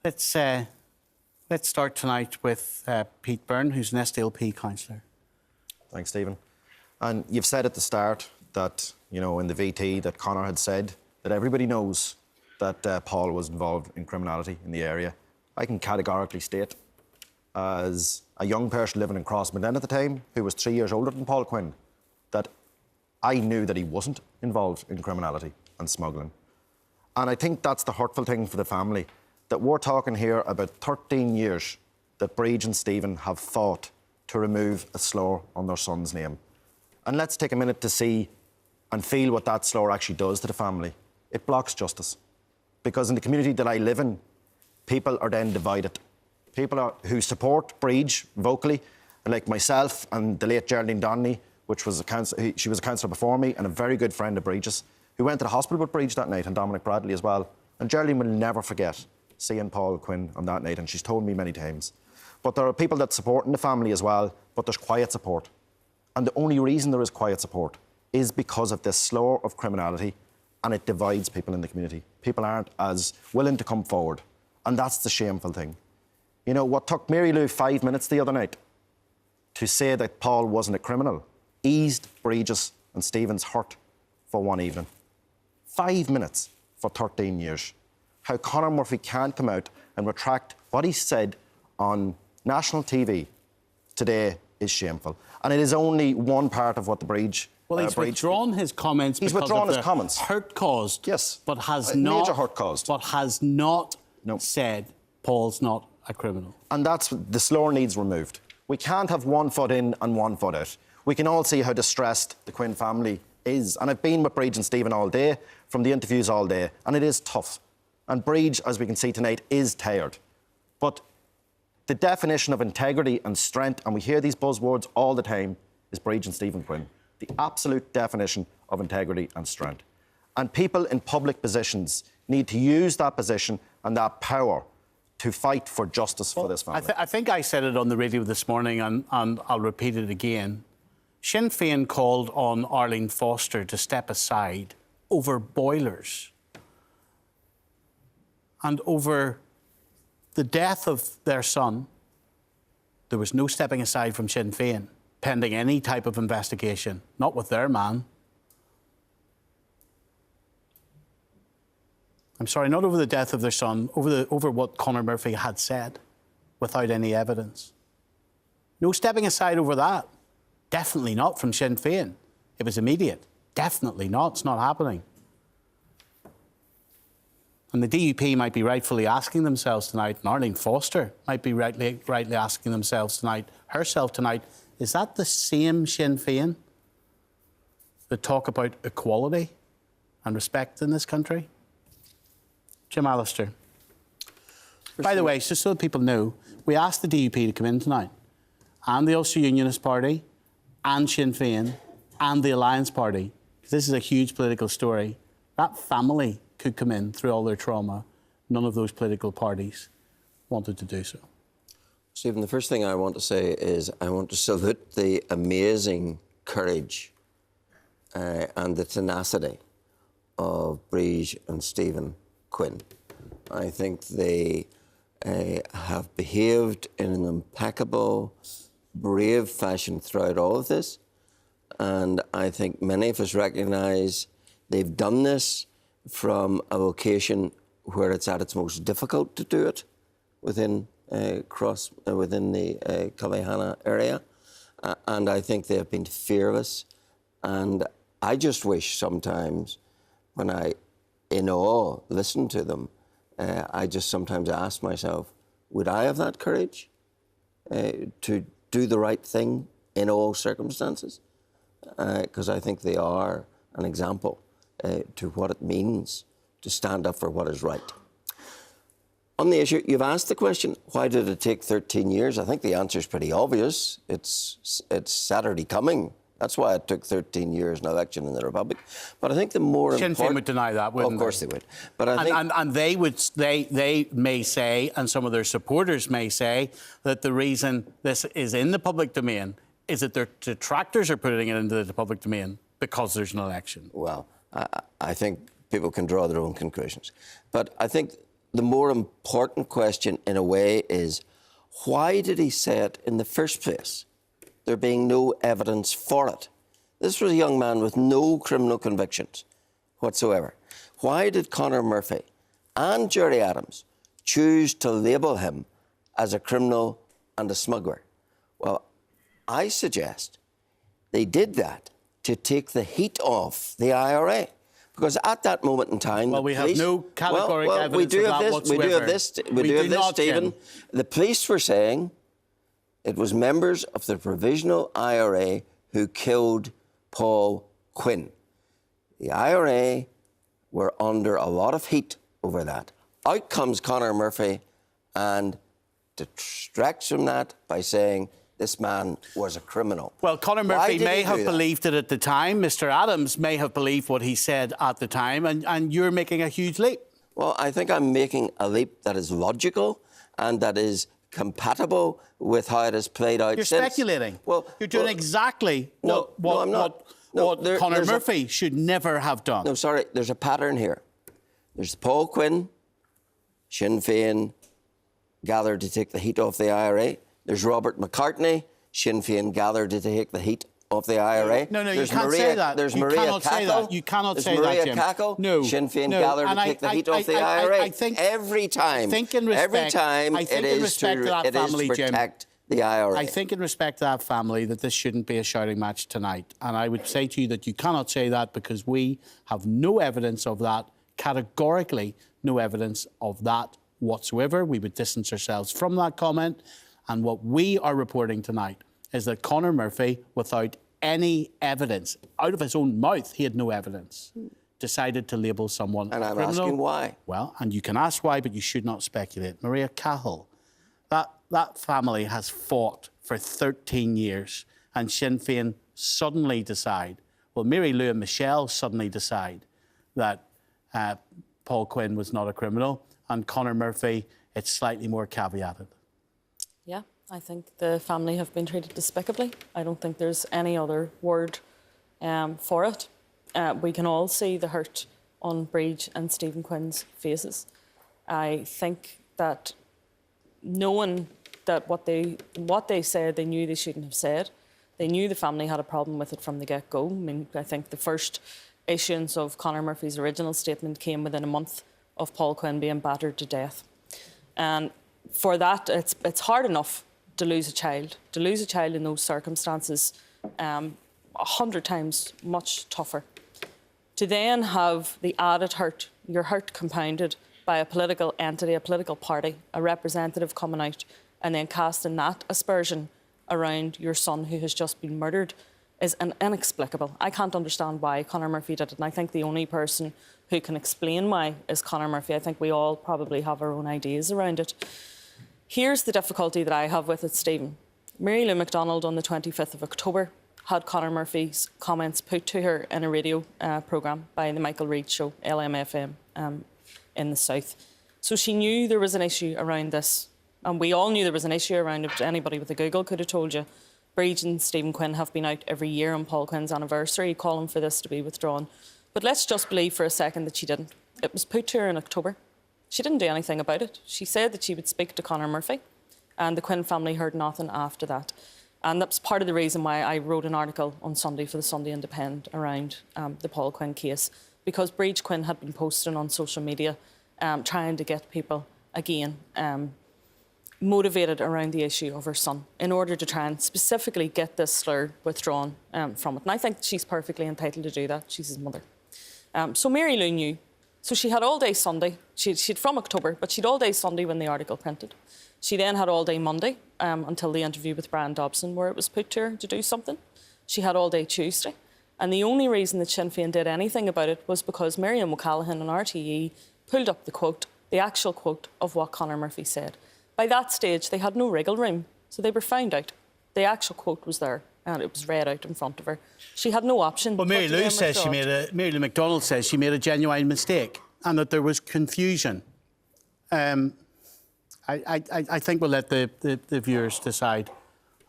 Let's start tonight with Pete Byrne, who's an SDLP councillor. Thanks, Stephen. And you've said at the start that, you know, in the VT that Conor had said that everybody knows that Paul was involved in criminality in the area. I can categorically state, as a young person living in Crossmaglen at the time, who was 3 years older than Paul Quinn, that I knew that he wasn't involved in criminality and smuggling. And I think that's the hurtful thing for the family, that we're talking here about 13 years that Bríd and Stephen have fought to remove a slur on their son's name. And let's take a minute to see and feel what that slur actually does to the family. It blocks justice. Because in the community that I live in, people are then divided. People who support Bríd vocally, like myself and the late Geraldine Donnelly, she was a councillor before me and a very good friend of Bríd's, who went to the hospital with Bríd that night, and Dominic Bradley as well. And Geraldine will never forget seeing Paul Quinn on that night, and she's told me many times. But there are people that support in the family as well, but there's quiet support. And the only reason there is quiet support is because of this slur of criminality, and it divides people in the community. People aren't as willing to come forward, and that's the shameful thing. You know, what took Máiría 5 minutes the other night to say that Paul wasn't a criminal eased Bríd's and Stephen's hurt for one evening. 5 minutes for 13 years. How Conor Murphy can't come out and retract what he said on national TV today is shameful. And it is only one part of what the Bríd... Well, he's withdrawn his comments because of the hurt caused. Yes. But has not... Major hurt caused. But has not said Paul's not a criminal. And that's... The slur needs removed. We can't have 1 foot in and 1 foot out. We can all see how distressed the Quinn family is. And I've been with Bríd and Stephen all day, from the interviews all day, and it is tough. And Bríd, as we can see tonight, is tired. But the definition of integrity and strength, and we hear these buzzwords all the time, is Bríd and Stephen Quinn. The absolute definition of integrity and strength. And people in public positions need to use that position and that power to fight for justice for this family. I think I said it on the radio this morning, and I'll repeat it again. Sinn Féin called on Arlene Foster to step aside over boilers and over the death of their son. There was no stepping aside from Sinn Féin pending any type of investigation, not with their man. I'm sorry, not over the death of their son, over what Conor Murphy had said without any evidence. No stepping aside over that. Definitely not from Sinn Féin. It was immediate. Definitely not. It's not happening. And the DUP might be rightfully asking themselves tonight, and Arlene Foster might be rightly asking themselves tonight, herself tonight, is that the same Sinn Féin that talk about equality and respect in this country? Jim Allister. By the way, just so that people know, we asked the DUP to come in tonight, and the Ulster Unionist Party, and Sinn Féin, and the Alliance Party, because this is a huge political story. That family could come in through all their trauma. None of those political parties wanted to do so. Stephen, the first thing I want to say is I want to salute the amazing courage and the tenacity of Bríd and Stephen Quinn. I think they have behaved in an impeccable, brave fashion throughout all of this. And I think many of us recognise they've done this from a location where it's at its most difficult to do it within the Cllr area. And I think they have been fearless. And I just wish sometimes when I, in awe, listen to them, I just sometimes ask myself, would I have that courage to do the right thing in all circumstances? Because I think they are an example to what it means to stand up for what is right. On the issue, you've asked the question, why did it take 13 years? I think the answer is pretty obvious. It's Saturday coming. That's why it took 13 years an election in the Republic. But I think the more important... Sinn Féin would deny that, wouldn't they? Of course they would. But I think... And they may say, and some of their supporters may say, that the reason this is in the public domain is that their detractors are putting it into the public domain because there's an election. Well, I think people can draw their own conclusions. But I think the more important question, in a way, is why did he say it in the first place? There being no evidence for it. This was a young man with no criminal convictions whatsoever. Why did Conor Murphy and Gerry Adams choose to label him as a criminal and a smuggler? Well, I suggest they did that to take the heat off the IRA. Because at that moment in time... Well, we have no categorical evidence of that whatsoever. We do have this, Stephen. The police were saying it was members of the Provisional IRA who killed Paul Quinn. The IRA were under a lot of heat over that. Out comes Conor Murphy and distracts from that by saying this man was a criminal. Well, Conor Murphy may have believed it at the time. Mr. Adams may have believed what he said at the time, and you're making a huge leap. Well, I think I'm making a leap that is logical and that is compatible with how it has played out You're since. Speculating. Well, you're doing exactly what Conor Murphy should never have done. No, sorry, there's a pattern here. There's Paul Quinn, Sinn Féin gathered to take the heat off the IRA. There's Robert McCartney, Sinn Féin gathered to take the heat off the IRA. No, there's you can't say that. There's you Máiría cannot Cahill. say that. You cannot say that, Jim. Cahill, no, Sinn Féin gathered to take the heat off the IRA. I think, every time. Every time it is to protect the IRA. I think in respect to that family that this shouldn't be a shouting match tonight. And I would say to you that you cannot say that because we have no evidence of that, categorically no evidence of that whatsoever. We would distance ourselves from that comment. And what we are reporting tonight is that Conor Murphy, without any evidence, out of his own mouth, he had no evidence, decided to label someone and a I'm criminal. asking why. Well, and you can ask why, but you should not speculate. Máiría Cahill, that family has fought for 13 years, and Sinn Féin suddenly decide, well, Mary Lou and Michelle suddenly decide that Paul Quinn was not a criminal, and Conor Murphy, it's slightly more caveated. Yeah, I think the family have been treated despicably. I don't think there's any other word for it. We can all see the hurt on Bríd and Stephen Quinn's faces. I think that knowing that what they said, they knew they shouldn't have said. They knew the family had a problem with it from the get-go. I mean, I think the first issuance of Conor Murphy's original statement came within a month of Paul Quinn being battered to death. And for that, it's hard enough to lose a child. To lose a child in those circumstances, 100 times much tougher. To then have the added hurt, your hurt compounded by a political entity, a political party, a representative coming out and then casting that aspersion around your son who has just been murdered is inexplicable. I can't understand why Conor Murphy did it, and I think the only person who can explain why is Conor Murphy. I think we all probably have our own ideas around it. Here's the difficulty that I have with it, Stephen. Mary Lou McDonald on the 25th of October had Conor Murphy's comments put to her in a radio programme by the Michael Reid show, LMFM, in the South. So she knew there was an issue around this, and we all knew there was an issue around it. Anybody with a Google could have told you. Bríd and Stephen Quinn have been out every year on Paul Quinn's anniversary calling for this to be withdrawn. But let's just believe for a second that she didn't. It was put to her in October. She didn't do anything about it. She said that she would speak to Conor Murphy, and the Quinn family heard nothing after that. And that's part of the reason why I wrote an article on Sunday for the Sunday Independent around the Paul Quinn case, because Bríd Quinn had been posting on social media trying to get people, again, motivated around the issue of her son in order to try and specifically get this slur withdrawn from it. And I think she's perfectly entitled to do that. She's his mother. So Mary Lou knew. So she had all day Sunday. She'd from October, but she'd all day Sunday when the article printed. She then had all day Monday until the interview with Brian Dobson, where it was put to her to do something. She had all day Tuesday. And the only reason that Sinn Féin did anything about it was because Miriam O'Callaghan on RTE pulled up the quote, the actual quote of what Conor Murphy said. By that stage, they had no wriggle room, so they were found out. The actual quote was there, and it was read out in front of her. She had no option. Well, Mary Lou McDonald says she made a genuine mistake and that there was confusion. I think we'll let the viewers decide.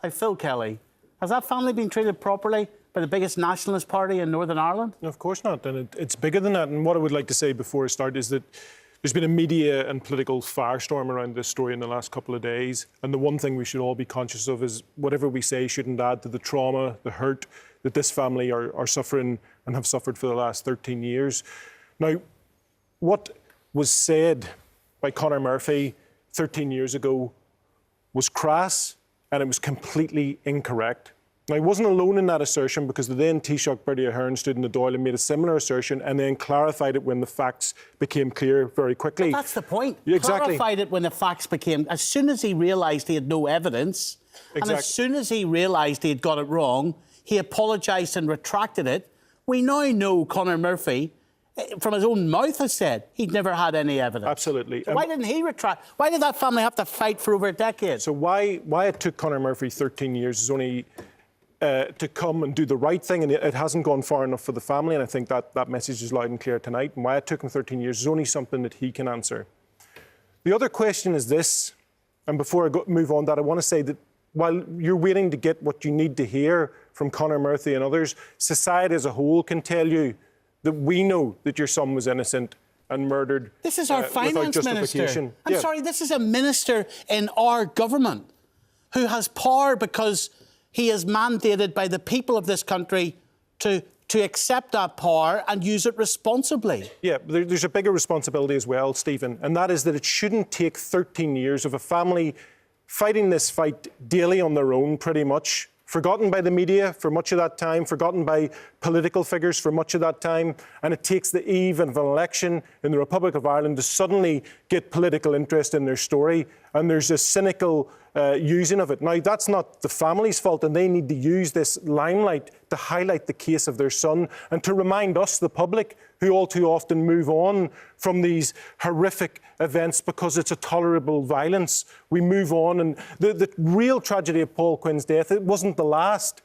Hey, Phil Kelly, has that family been treated properly by the biggest nationalist party in Northern Ireland? No, of course not, and it's bigger than that. And what I would like to say before I start is that There's been a media and political firestorm around this story in the last couple of days. And the one thing we should all be conscious of is whatever we say shouldn't add to the trauma, the hurt that this family are suffering and have suffered for the last 13 years. Now, what was said by Conor Murphy 13 years ago was crass and it was completely incorrect. Now, he wasn't alone in that assertion, because the then Taoiseach Bertie Ahern stood in the Dáil and made a similar assertion and then clarified it when the facts became clear very quickly. But that's the point. Exactly. Clarified it when the facts became... As soon as he realised he had no evidence, and as soon as he realised he had got it wrong, he apologised and retracted it. We now know Conor Murphy, from his own mouth, has said he'd never had any evidence. Absolutely. So why didn't he retract? Why did that family have to fight for over a decade? So why it took Conor Murphy 13 years is only... to come and do the right thing, and it hasn't gone far enough for the family, and I think that message is loud and clear tonight. And why it took him 13 years is only something that he can answer. The other question is this, and before I move on that, I want to say that while you're waiting to get what you need to hear from Conor Murphy and others, society as a whole can tell you that we know that your son was innocent and murdered. This is our finance minister. I'm sorry, this is a minister in our government who has power because he is mandated by the people of this country to accept that power and use it responsibly. Yeah, there's a bigger responsibility as well, Stephen, and that is that it shouldn't take 13 years of a family fighting this fight daily on their own, pretty much, forgotten by the media for much of that time, forgotten by political figures for much of that time, and it takes the eve of an election in the Republic of Ireland to suddenly get political interest in their story, and there's a cynical using of it. Now, that's not the family's fault, and they need to use this limelight to highlight the case of their son and to remind us, the public, who all too often move on from these horrific events because it's a tolerable violence. We move on, and the real tragedy of Paul Quinn's death, it wasn't the last.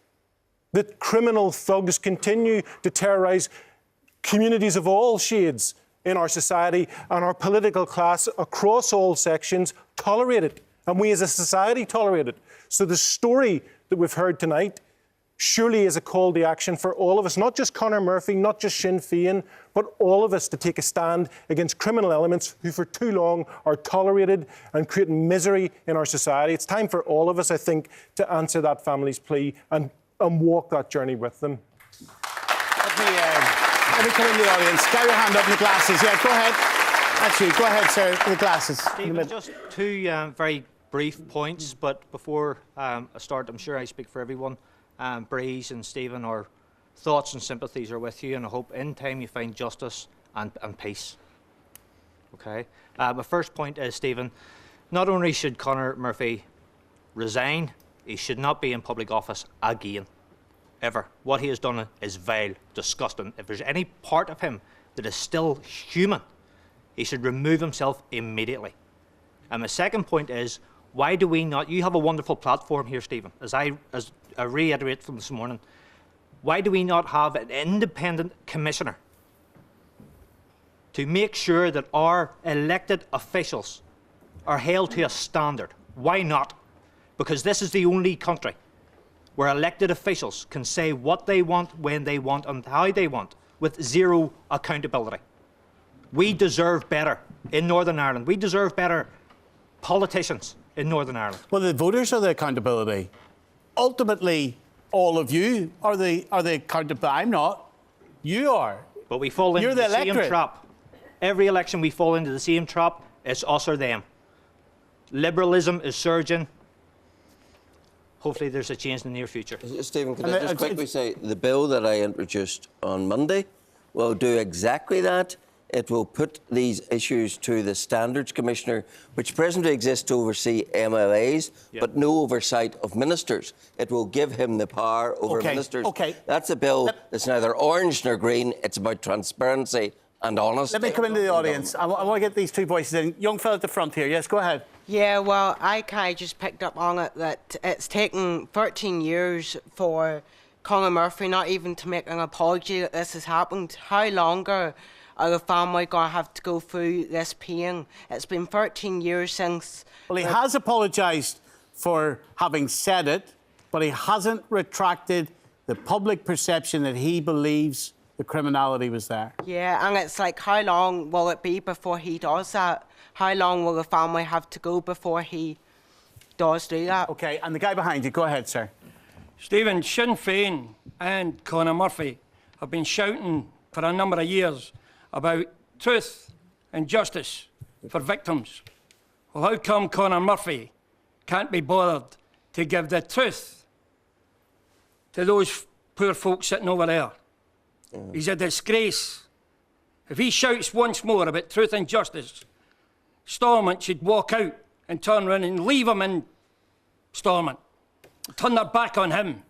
That criminal thugs continue to terrorise communities of all shades in our society, and our political class across all sections tolerate it. And we as a society tolerate it. So the story that we've heard tonight surely is a call to action for all of us, not just Conor Murphy, not just Sinn Féin, but all of us to take a stand against criminal elements who for too long are tolerated and creating misery in our society. It's time for all of us, I think, to answer that family's plea and walk that journey with them. Let me come in the audience. Get your hand up in the glasses. Yeah, go ahead. Actually, go ahead, sir, the glasses. Stephen, just two very brief points, but before I start, I'm sure I speak for everyone. Breeze and Stephen, our thoughts and sympathies are with you, and I hope in time you find justice and peace. Okay? My first point is, Stephen, not only should Conor Murphy resign, he should not be in public office again. Ever. What he has done is vile, disgusting. If there's any part of him that is still human, he should remove himself immediately. And my second point is, why do we not... You have a wonderful platform here, Stephen, as I reiterate from this morning. Why do we not have an independent commissioner to make sure that our elected officials are held to a standard? Why not? Because this is the only country where elected officials can say what they want, when they want, and how they want, with zero accountability. We deserve better in Northern Ireland. We deserve better politicians in Northern Ireland. Well, the voters are the accountability. Ultimately, all of you are the accountable. I'm not. You are. But we fall into the same trap. Every election we fall into the same trap. It's us or them. Liberalism is surging. Hopefully there's a change in the near future. Stephen, can I just quickly say, the bill that I introduced on Monday will do exactly that. It will put these issues to the Standards Commissioner, which presently exists to oversee MLAs, but no oversight of ministers. It will give him the power over ministers. That's a bill that's neither orange nor green. It's about transparency and honesty. Let me come into the audience. I want to get these two voices in. Young fella at the front here. Yes, go ahead. Yeah, well, I kind of just picked up on it that it's taken 13 years for Conor Murphy not even to make an apology that this has happened. How longer are the family going to have to go through this pain? It's been 13 years since... Well, he has apologised for having said it, but he hasn't retracted the public perception that he believes the criminality was there. Yeah, and it's like, how long will it be before he does that? How long will the family have to go before he does do that? Okay, and the guy behind you, go ahead, sir. Stephen, Sinn Féin and Conor Murphy have been shouting for a number of years about truth and justice for victims. Well, how come Conor Murphy can't be bothered to give the truth to those poor folks sitting over there? He's a disgrace. If he shouts once more about truth and justice, Stormont should walk out and turn around and leave him in Stormont. Turn their back on him.